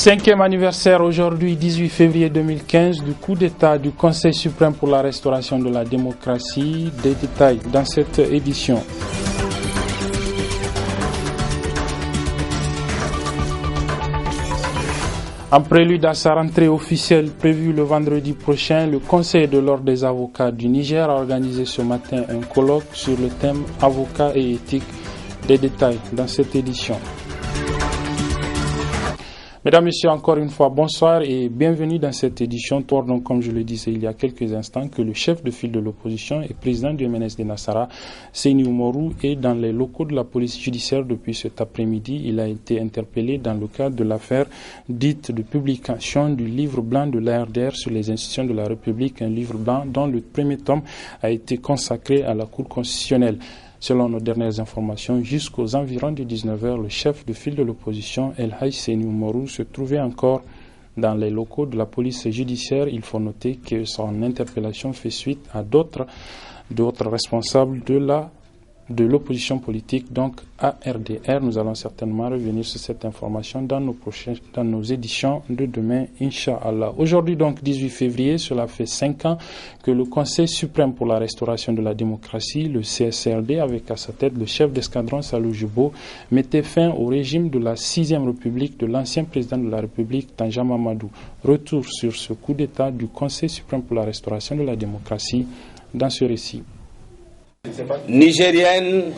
5e anniversaire aujourd'hui, 18 février 2015, du coup d'État du Conseil suprême pour la restauration de la démocratie. Des détails dans cette édition. En prélude à sa rentrée officielle prévue le vendredi prochain, le Conseil de l'Ordre des avocats du Niger a organisé ce matin un colloque sur le thème avocats et éthique. Des détails dans cette édition. Mesdames, Messieurs, encore une fois, bonsoir et bienvenue dans cette édition. Donc, comme je le disais il y a quelques instants, que le chef de file de l'opposition et président du MNSD Nassara, Seyni Oumarou, est dans les locaux de la police judiciaire depuis cet après-midi. Il a été interpellé dans le cadre de l'affaire dite de publication du livre blanc de l'ARDR sur les institutions de la République, un livre blanc dont le premier tome a été consacré à la Cour constitutionnelle. Selon nos dernières informations, jusqu'aux environs de 19h, le chef de file de l'opposition, El Hadj Seyni Oumarou, se trouvait encore dans les locaux de la police judiciaire. Il faut noter que son interpellation fait suite à d'autres responsables de l'opposition politique, donc ARDR. Nous allons certainement revenir sur cette information dans nos éditions de demain, Inch'Allah. Aujourd'hui, donc, 18 février, cela fait 5 ans que le Conseil suprême pour la restauration de la démocratie, le CSRD, avec à sa tête le chef d'escadron Salou Jibo, mettait fin au régime de la 6e République de l'ancien président de la République, Tanja Mamadou. Retour sur ce coup d'État du Conseil suprême pour la restauration de la démocratie dans ce récit. Nigérienne,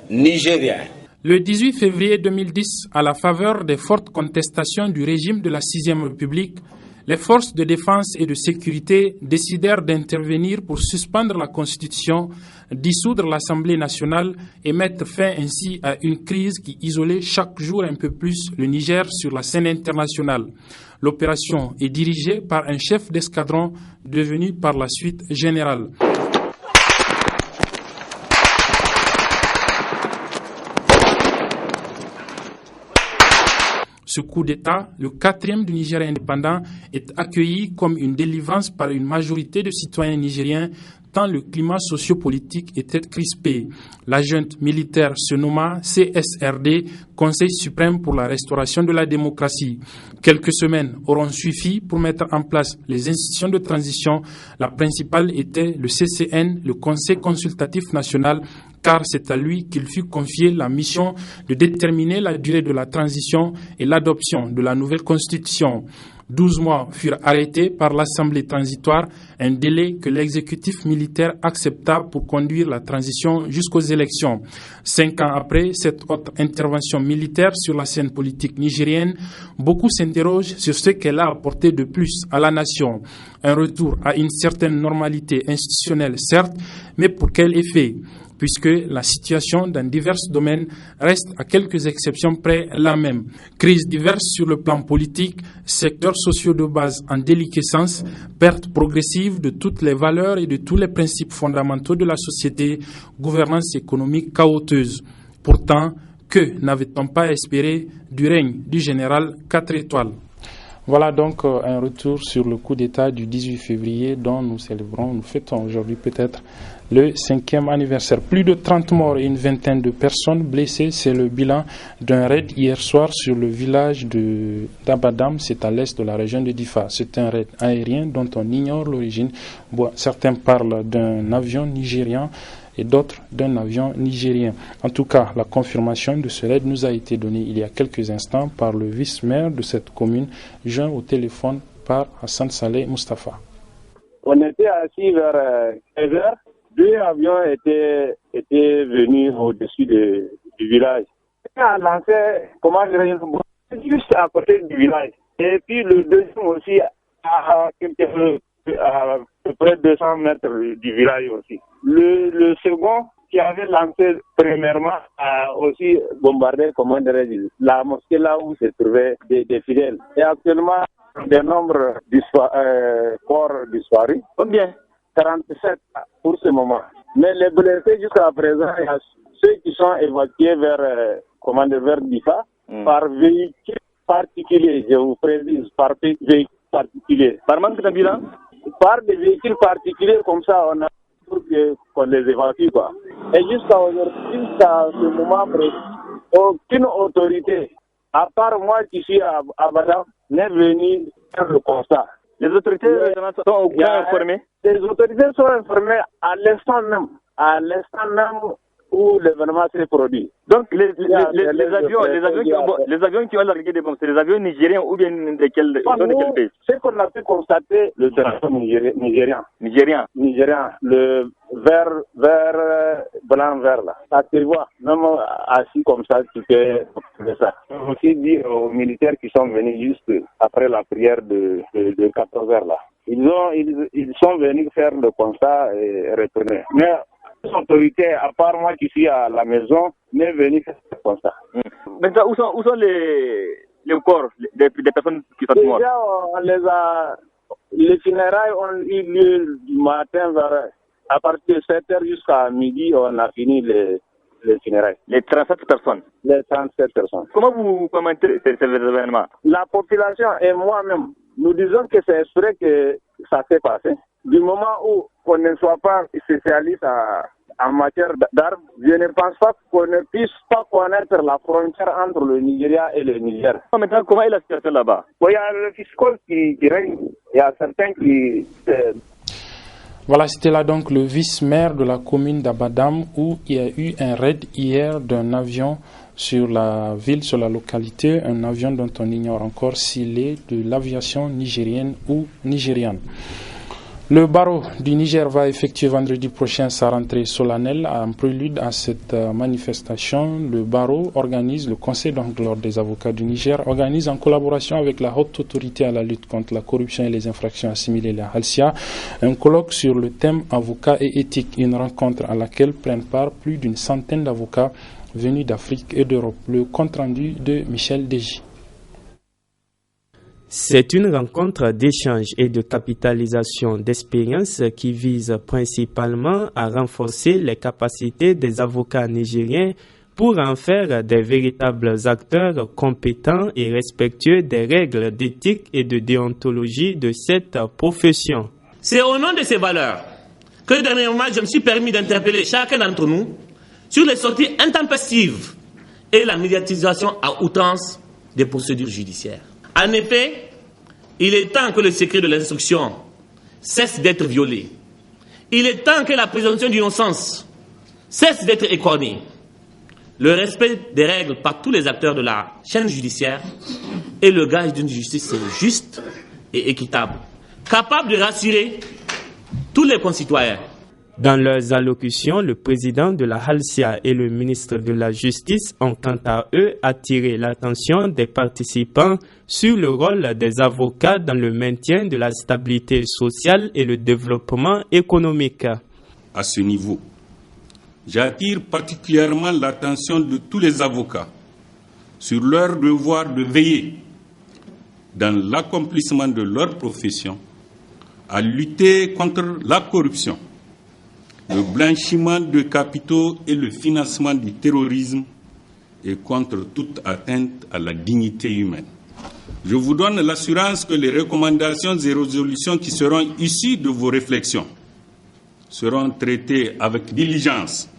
Nigérien. Le 18 février 2010, à la faveur des fortes contestations du régime de la 6e République, les forces de défense et de sécurité décidèrent d'intervenir pour suspendre la Constitution, dissoudre l'Assemblée nationale et mettre fin ainsi à une crise qui isolait chaque jour un peu plus le Niger sur la scène internationale. L'opération est dirigée par un chef d'escadron devenu par la suite général. Ce coup d'État, le 4e du Niger indépendant, est accueilli comme une délivrance par une majorité de citoyens nigériens tant le climat sociopolitique était crispé. La junte militaire se nomma CSRD, Conseil suprême pour la restauration de la démocratie. Quelques semaines auront suffi pour mettre en place les institutions de transition. La principale était le CCN, le Conseil consultatif national, car c'est à lui qu'il fut confié la mission de déterminer la durée de la transition et l'adoption de la nouvelle constitution. 12 mois furent arrêtés par l'Assemblée transitoire, un délai que l'exécutif militaire accepta pour conduire la transition jusqu'aux élections. 5 ans après cette haute intervention militaire sur la scène politique nigérienne, beaucoup s'interrogent sur ce qu'elle a apporté de plus à la nation. Un retour à une certaine normalité institutionnelle, certes, mais pour quel effet ? Puisque la situation dans divers domaines reste à quelques exceptions près la même. Crises diverses sur le plan politique, secteurs sociaux de base en déliquescence, perte progressive de toutes les valeurs et de tous les principes fondamentaux de la société, gouvernance économique chaoteuse. Pourtant, que n'avait-on pas espéré du règne du général 4 étoiles ? Voilà donc un retour sur le coup d'État du 18 février dont nous fêtons aujourd'hui peut-être le 5e anniversaire. Plus de 30 morts et une vingtaine de personnes blessées, c'est le bilan d'un raid hier soir sur le village d'Abadam, c'est à l'est de la région de Difa. C'est un raid aérien dont on ignore l'origine. Certains parlent d'un avion nigérian et d'autres d'un avion nigérien. En tout cas, la confirmation de ce raid nous a été donnée il y a quelques instants par le vice-maire de cette commune, joint au téléphone par Hassan Saleh Mustafa. On était assis vers 16h. 2 avions étaient venus au-dessus du village. On a lancé, juste à côté du village. Et puis le deuxième aussi à peu près 200 mètres du village aussi. Le second qui avait lancé premièrement a aussi bombardé, la mosquée là où se trouvaient des fidèles. Et actuellement, le nombre corps disparus. Combien? 47 pour ce moment. Mais les blessés jusqu'à présent, il y a ceux qui sont évacués vers Difa par véhicule particulier, je vous précise, par véhicule particulier. Par manque d'ambulance? Par des véhicules particuliers comme ça, on a pour qu'on les évacue, quoi. Et jusqu'à aujourd'hui, jusqu'à ce moment, aucune autorité à part moi qui suis à Badam, n'est venu faire le constat. Les autorités régionales sont au courant informées? Les autorités sont informées à l'instant même où l'événement s'est produit. Donc les avions qui ont largué des bombes, c'est les avions nigériens ou bien de quel pays? Ce qu'on a pu constater, le drapeau nigérien, le vert blanc vert là, ça se voit, même assis comme ça, tu peux observer ça. Je veux aussi dire aux militaires qui sont venus juste après la prière de 14 heures là, ils sont venus faire le constat et retourner. Mais les autorités, à part moi qui suis à la maison, n'est venu faire ce constat. Maintenant, où sont les corps des personnes qui sont mortes? Déjà, les funérailles ont eu lieu du matin à partir de 7h jusqu'à midi, on a fini les funérailles. Les 37 personnes? Les 37 personnes. Comment vous commentez ces événements? La population et moi-même, nous disons que c'est exprès que ça s'est passé. Du moment où on ne soit pas spécialiste en matière d'armes, je ne pense pas qu'on ne puisse pas connaître la frontière entre le Nigeria et le Niger. Maintenant, comment est la situation là-bas? Il y a le fiscal qui règne, il y a certains qui... Voilà, c'était là donc le vice-maire de la commune d'Abadam où il y a eu un raid hier d'un avion sur la ville, sur la localité, un avion dont on ignore encore s'il est de l'aviation nigérienne ou nigériane. Le barreau du Niger va effectuer vendredi prochain sa rentrée solennelle en prélude à cette manifestation. Le barreau organise, le Conseil d'ordre des avocats du Niger organise en collaboration avec la haute autorité à la lutte contre la corruption et les infractions assimilées, la HALCIA, un colloque sur le thème avocats et éthique, une rencontre à laquelle prennent part plus d'une centaine d'avocats venus d'Afrique et d'Europe. Le compte rendu de Michel Deji. C'est une rencontre d'échange et de capitalisation d'expériences qui vise principalement à renforcer les capacités des avocats nigériens pour en faire des véritables acteurs compétents et respectueux des règles d'éthique et de déontologie de cette profession. C'est au nom de ces valeurs que dernièrement je me suis permis d'interpeller chacun d'entre nous sur les sorties intempestives et la médiatisation à outrance des procédures judiciaires. En effet, il est temps que le secret de l'instruction cesse d'être violé. Il est temps que la présomption d'innocence cesse d'être écornée. Le respect des règles par tous les acteurs de la chaîne judiciaire est le gage d'une justice juste et équitable, capable de rassurer tous les concitoyens. Dans leurs allocutions, le président de la HALCIA et le ministre de la Justice ont quant à eux attiré l'attention des participants sur le rôle des avocats dans le maintien de la stabilité sociale et le développement économique. À ce niveau, j'attire particulièrement l'attention de tous les avocats sur leur devoir de veiller, dans l'accomplissement de leur profession, à lutter contre la corruption, le blanchiment de capitaux et le financement du terrorisme et contre toute atteinte à la dignité humaine. Je vous donne l'assurance que les recommandations et résolutions qui seront issues de vos réflexions seront traitées avec diligence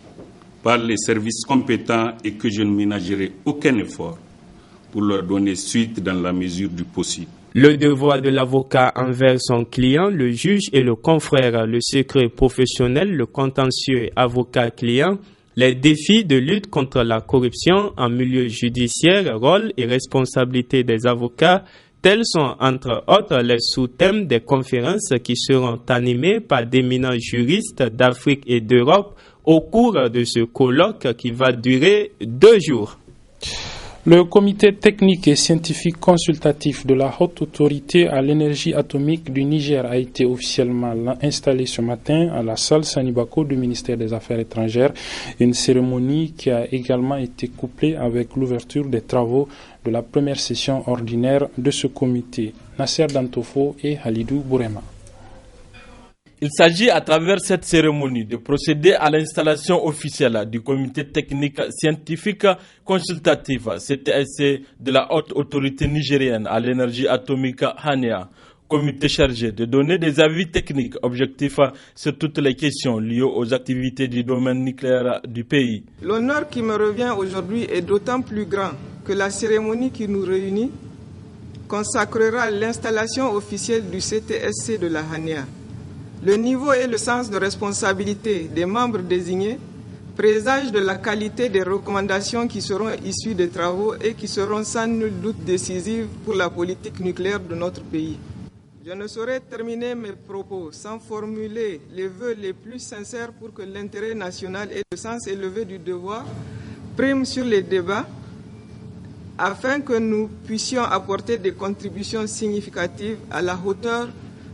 par les services compétents et que je ne ménagerai aucun effort pour leur donner suite dans la mesure du possible. Le devoir de l'avocat envers son client, le juge et le confrère, le secret professionnel, le contentieux avocat-client, les défis de lutte contre la corruption en milieu judiciaire, rôle et responsabilité des avocats, tels sont entre autres les sous-thèmes des conférences qui seront animées par d'éminents juristes d'Afrique et d'Europe au cours de ce colloque qui va durer 2 jours. Le comité technique et scientifique consultatif de la Haute Autorité à l'énergie atomique du Niger a été officiellement installé ce matin à la salle Sanibako du ministère des Affaires étrangères, une cérémonie qui a également été couplée avec l'ouverture des travaux de la première session ordinaire de ce comité. Nasser Dantofo et Halidou Bourema. Il s'agit à travers cette cérémonie de procéder à l'installation officielle du comité technique scientifique consultatif CTSC de la haute autorité nigérienne à l'énergie atomique HANEA, comité chargé de donner des avis techniques objectifs sur toutes les questions liées aux activités du domaine nucléaire du pays. L'honneur qui me revient aujourd'hui est d'autant plus grand que la cérémonie qui nous réunit consacrera l'installation officielle du CTSC de la HANEA. Le niveau et le sens de responsabilité des membres désignés présagent de la qualité des recommandations qui seront issues des travaux et qui seront sans nul doute décisives pour la politique nucléaire de notre pays. Je ne saurais terminer mes propos sans formuler les vœux les plus sincères pour que l'intérêt national et le sens élevé du devoir priment sur les débats afin que nous puissions apporter des contributions significatives à la hauteur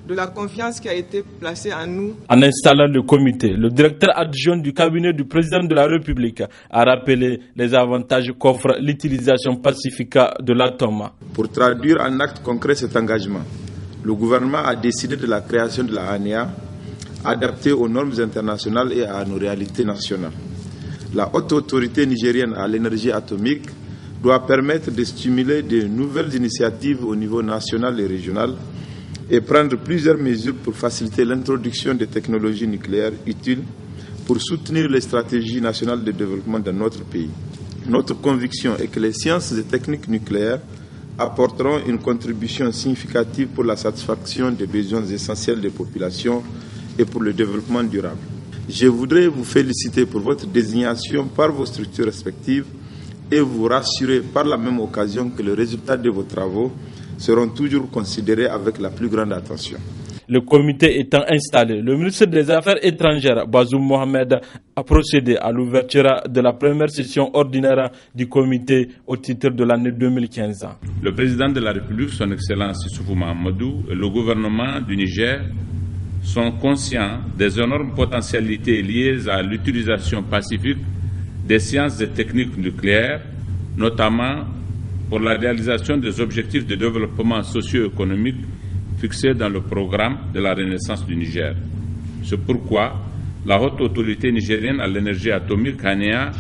de la confiance qui a été placée en nous. En installant le comité, le directeur adjoint du cabinet du président de la République a rappelé les avantages qu'offre l'utilisation pacifique de l'atome. Pour traduire en acte concret cet engagement, le gouvernement a décidé de la création de la HANEA, adaptée aux normes internationales et à nos réalités nationales. La haute autorité nigérienne à l'énergie atomique doit permettre de stimuler de nouvelles initiatives au niveau national et régional et prendre plusieurs mesures pour faciliter l'introduction des technologies nucléaires utiles pour soutenir les stratégies nationales de développement dans notre pays. Notre conviction est que les sciences et techniques nucléaires apporteront une contribution significative pour la satisfaction des besoins essentiels des populations et pour le développement durable. Je voudrais vous féliciter pour votre désignation par vos structures respectives et vous rassurer par la même occasion que les résultats de vos travaux seront toujours considérés avec la plus grande attention. Le comité étant installé, le ministre des Affaires étrangères, Bazoum Mohamed, a procédé à l'ouverture de la première session ordinaire du comité au titre de l'année 2015. Le président de la République, son Excellence Issoufou Mahamadou, et le gouvernement du Niger sont conscients des énormes potentialités liées à l'utilisation pacifique des sciences et techniques nucléaires, notamment pour la réalisation des objectifs de développement socio-économique fixés dans le programme de la Renaissance du Niger. C'est pourquoi la haute autorité nigérienne à l'énergie atomique, HANEA,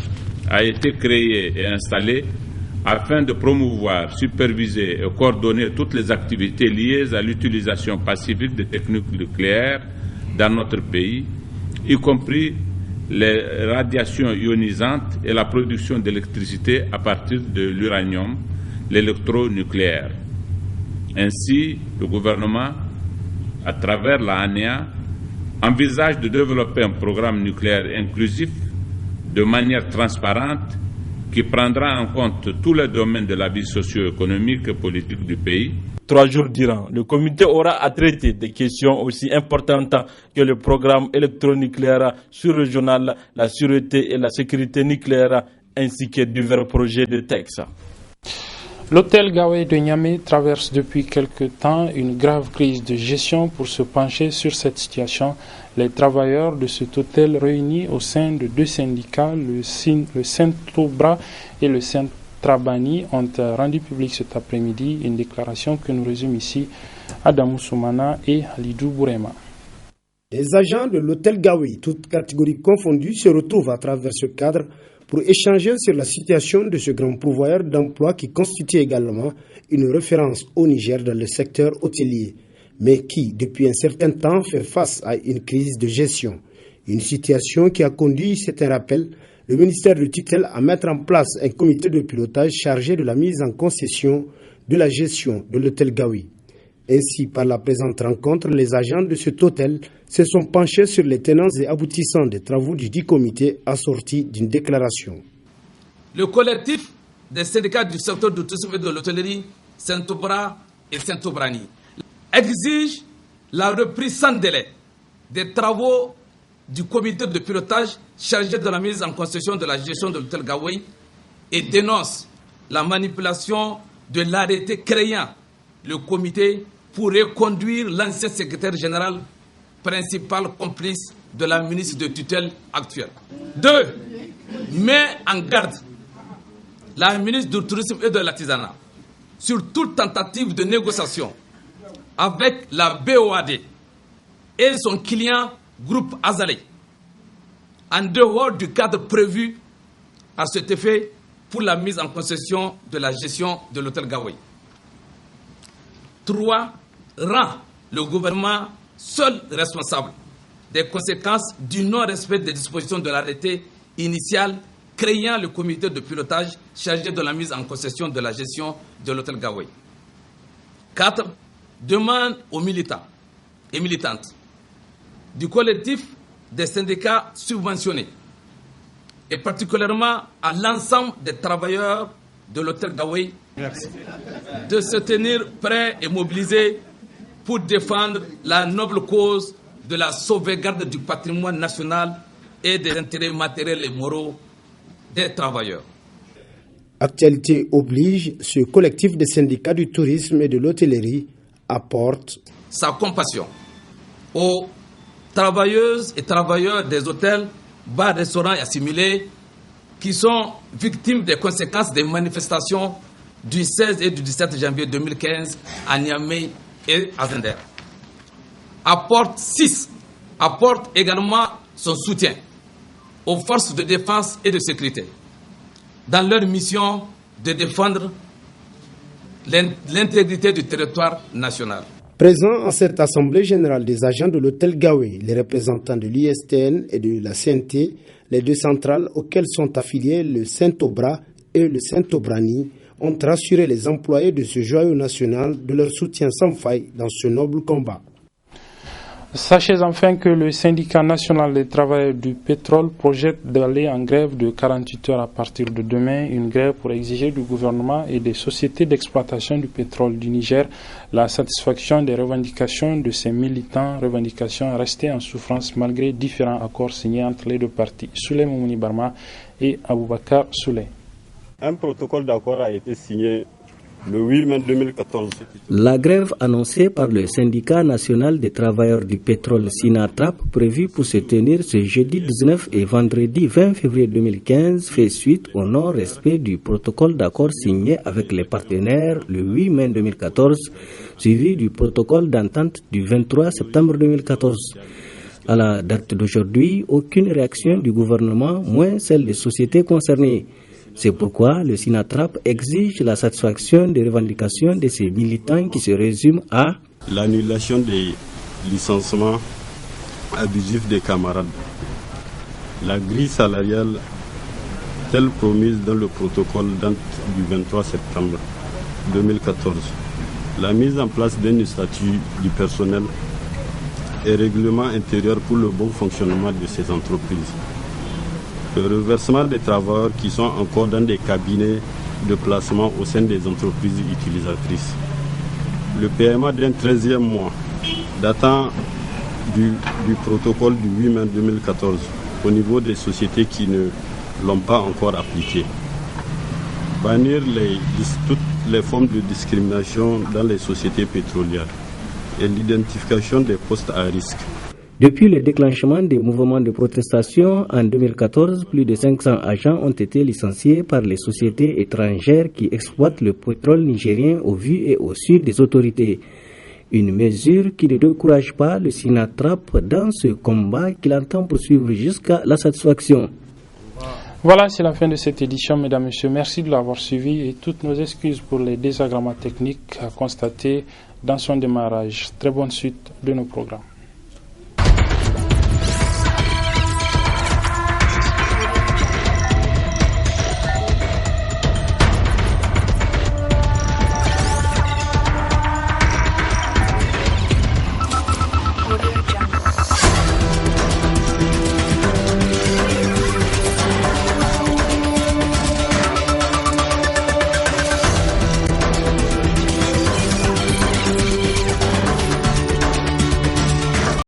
a été créée et installée afin de promouvoir, superviser et coordonner toutes les activités liées à l'utilisation pacifique des techniques nucléaires dans notre pays, y compris les radiations ionisantes et la production d'électricité à partir de l'uranium, l'électronucléaire. Ainsi, le gouvernement, à travers la HANEA, envisage de développer un programme nucléaire inclusif de manière transparente qui prendra en compte tous les domaines de la vie socio-économique et politique du pays. 3 jours durant, le comité aura à traiter des questions aussi importantes que le programme électronucléaire sous-régional, la sûreté et la sécurité nucléaire, ainsi que divers projets de texte. L'hôtel Gawé de Niamey traverse depuis quelque temps une grave crise de gestion. Pour se pencher sur cette situation, les travailleurs de cet hôtel réunis au sein de 2 syndicats, le Saint-Obra et le Saint-Trabani, ont rendu public cet après-midi une déclaration que nous résume ici Adamou Soumana et Halidou Bourema. Les agents de l'hôtel Gawé, toutes catégories confondues, se retrouvent à travers ce cadre pour échanger sur la situation de ce grand pourvoyeur d'emploi qui constitue également une référence au Niger dans le secteur hôtelier, mais qui, depuis un certain temps, fait face à une crise de gestion. Une situation qui a conduit, c'est un rappel, le ministère de tutelle à mettre en place un comité de pilotage chargé de la mise en concession de la gestion de l'hôtel Gawé. Ainsi, par la présente rencontre, les agents de cet hôtel se sont penchés sur les tenants et aboutissants des travaux du dit comité assortis d'une déclaration. Le collectif des syndicats du secteur du tourisme et de l'hôtellerie, Saint-Obra et Saint-Obrani, exige la reprise sans délai des travaux du comité de pilotage chargé de la mise en concession de la gestion de l'hôtel Gawé et dénonce la manipulation de l'arrêté créant le comité pour reconduire l'ancien secrétaire général principal complice de la ministre de tutelle actuelle. 2. Met en garde la ministre du Tourisme et de l'Artisanat sur toute tentative de négociation avec la BOAD et son client groupe Azaleh en dehors du cadre prévu à cet effet pour la mise en concession de la gestion de l'hôtel Gawé. 3. Rend le gouvernement seul responsable des conséquences du non-respect des dispositions de l'arrêté initial créant le comité de pilotage chargé de la mise en concession de la gestion de l'hôtel Gawai. 4. Demande aux militants et militantes du collectif des syndicats subventionnés et particulièrement à l'ensemble des travailleurs de l'hôtel Gawai de se tenir prêts et mobilisés pour défendre la noble cause de la sauvegarde du patrimoine national et des intérêts matériels et moraux des travailleurs. Actualité oblige, ce collectif des syndicats du tourisme et de l'hôtellerie apporte sa compassion aux travailleuses et travailleurs des hôtels, bars, restaurants et assimilés qui sont victimes des conséquences des manifestations du 16 et du 17 janvier 2015 à Niamey et à Zender. Apporte également son soutien aux forces de défense et de sécurité dans leur mission de défendre l'intégrité du territoire national. Présents en cette assemblée générale des agents de l'hôtel Gawai, les représentants de l'ISTN et de la CNT, les deux centrales auxquelles sont affiliés le Saint-Obra et le Saint-Obrani, ont rassuré les employés de ce joyau national de leur soutien sans faille dans ce noble combat. Sachez enfin que le syndicat national des travailleurs du pétrole projette d'aller en grève de 48 heures à partir de demain, une grève pour exiger du gouvernement et des sociétés d'exploitation du pétrole du Niger la satisfaction des revendications de ces militants, revendications restées en souffrance malgré différents accords signés entre les deux parties, Souley Moumouni Barma et Aboubakar Souley. Un protocole d'accord a été signé le 8 mai 2014. La grève annoncée par le syndicat national des travailleurs du pétrole SINATRAP, prévue pour se tenir ce jeudi 19 et vendredi 20 février 2015, fait suite au non-respect du protocole d'accord signé avec les partenaires le 8 mai 2014, suivi du protocole d'entente du 23 septembre 2014. À la date d'aujourd'hui, aucune réaction du gouvernement, moins celle des sociétés concernées. C'est pourquoi le SINATRAP exige la satisfaction des revendications de ces militants qui se résument à l'annulation des licenciements abusifs des camarades, la grille salariale telle promise dans le protocole du 23 septembre 2014, la mise en place d'un statut du personnel et règlement intérieur pour le bon fonctionnement de ces entreprises. Le reversement des travailleurs qui sont encore dans des cabinets de placement au sein des entreprises utilisatrices. Le paiement d'un 13e mois datant du protocole du 8 mai 2014 au niveau des sociétés qui ne l'ont pas encore appliqué. Bannir toutes les formes de discrimination dans les sociétés pétrolières et l'identification des postes à risque. Depuis le déclenchement des mouvements de protestation en 2014, plus de 500 agents ont été licenciés par les sociétés étrangères qui exploitent le pétrole nigérien au vu et au su des autorités. Une mesure qui ne décourage pas le SINATRAP dans ce combat qu'il entend poursuivre jusqu'à la satisfaction. Voilà, c'est la fin de cette édition, mesdames et messieurs. Merci de l'avoir suivi et toutes nos excuses pour les désagréments techniques à constater dans son démarrage. Très bonne suite de nos programmes.